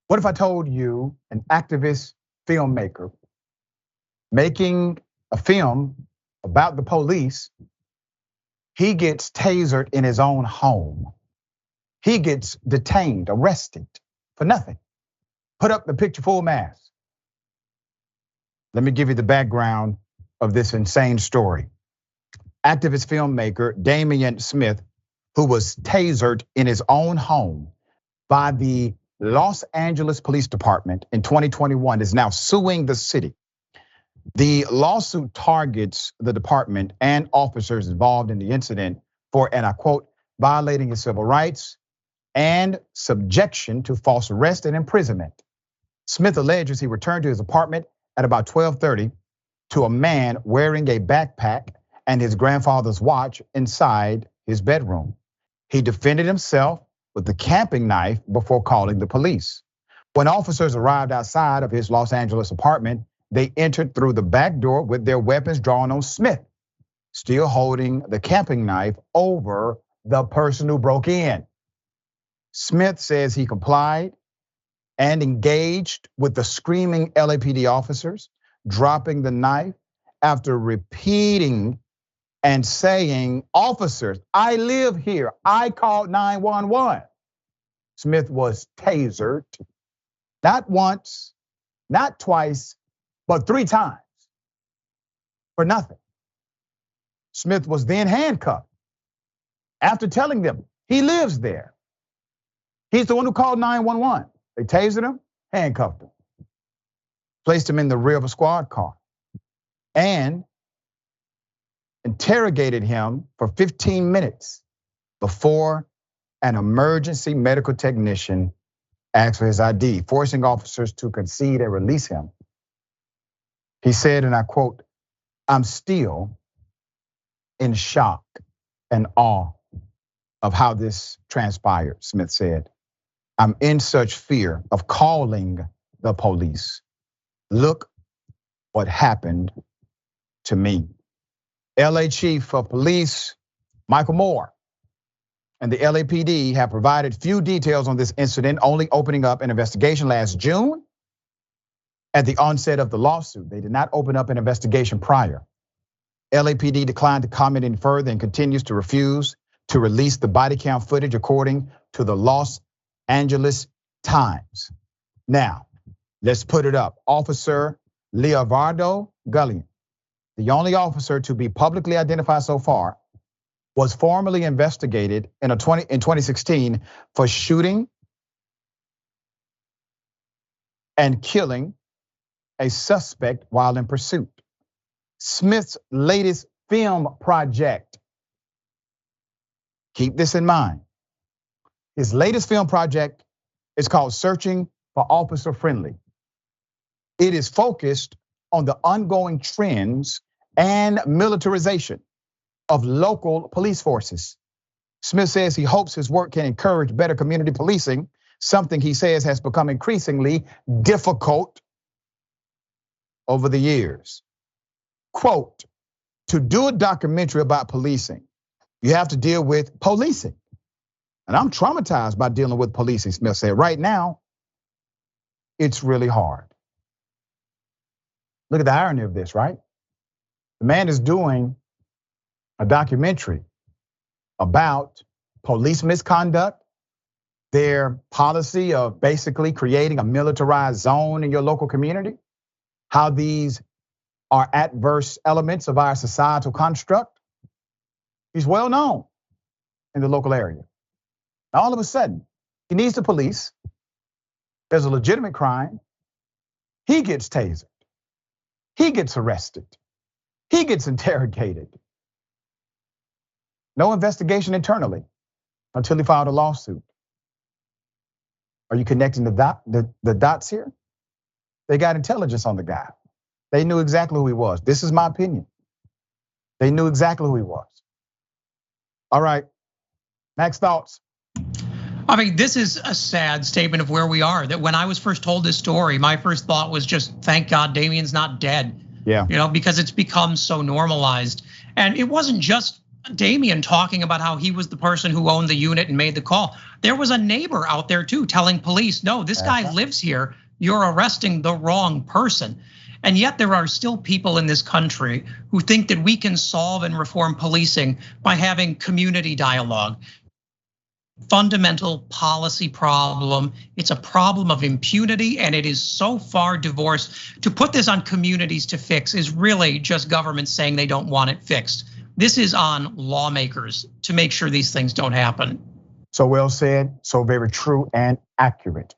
What if I told you an activist filmmaker making a film about the police, he gets tasered in his own home. He gets detained, arrested for nothing. Put up the picture full mask. Let me give you the background of this insane story. Activist filmmaker Damien Smith, who was tasered in his own home by the Los Angeles Police Department in 2021, is now suing the city. The lawsuit targets the department and officers involved in the incident for, and I quote, violating his civil rights and subjection to false arrest and imprisonment. Smith alleges he returned to his apartment at about 12:30 to a man wearing a backpack and his grandfather's watch inside his bedroom. He defended himself with the camping knife before calling the police. When officers arrived outside of his Los Angeles apartment, they entered through the back door with their weapons drawn on Smith, still holding the camping knife over the person who broke in. Smith says he complied and engaged with the screaming LAPD officers, dropping the knife after repeating and saying, "Officers, I live here. I called 911. Smith was tasered, not once, not twice, but 3 times for nothing. Smith was then handcuffed after telling them he lives there. He's the one who called 911. They tasered him, handcuffed him, placed him in the rear of a squad car, and interrogated him for 15 minutes before an emergency medical technician asked for his ID, forcing officers to concede and release him. He said, and I quote, "I'm still in shock and awe of how this transpired," Smith said. "I'm in such fear of calling the police. Look what happened to me." LA Chief of Police Michael Moore and the LAPD have provided few details on this incident, only opening up an investigation last June at the onset of the lawsuit. They did not open up an investigation prior. LAPD declined to comment any further and continues to refuse to release the body cam footage, according to the Los Angeles Times. Now, let's put it up. Officer Leovardo Gullion, the only officer to be publicly identified so far, was formally investigated in 2016 for shooting and killing a suspect while in pursuit. Smith's latest film project, keep this in mind. His latest film project is called Searching for Officer Friendly. It is focused on the ongoing trends and militarization of local police forces. Smith says he hopes his work can encourage better community policing, something he says has become increasingly difficult over the years. Quote, "To do a documentary about policing, you have to deal with policing. And I'm traumatized by dealing with policing," Smith said. "Right now, it's really hard." Look at the irony of this, right? The man is doing a documentary about police misconduct, their policy of basically creating a militarized zone in your local community, how these are adverse elements of our societal construct. He's well known in the local area. Now, all of a sudden, he needs the police. There's a legitimate crime. He gets tasered. He gets arrested. He gets interrogated. No investigation internally until he filed a lawsuit. Are you connecting the dots here? They got intelligence on the guy. They knew exactly who he was. This is my opinion. They knew exactly who he was. All right, Max, thoughts? I mean, this is a sad statement of where we are. That when I was first told this story, my first thought was just, thank God Damien's not dead. Yeah. Because it's become so normalized. And it wasn't just Damien talking about how he was the person who owned the unit and made the call. There was a neighbor out there too telling police, no, this guy lives here. You're arresting the wrong person. And yet there are still people in this country who think that we can solve and reform policing by having community dialogue. Fundamental policy problem. It's a problem of impunity, and it is so far divorced. To put this on communities to fix is really just government saying they don't want it fixed. This is on lawmakers to make sure these things don't happen. So well said, so very true and accurate.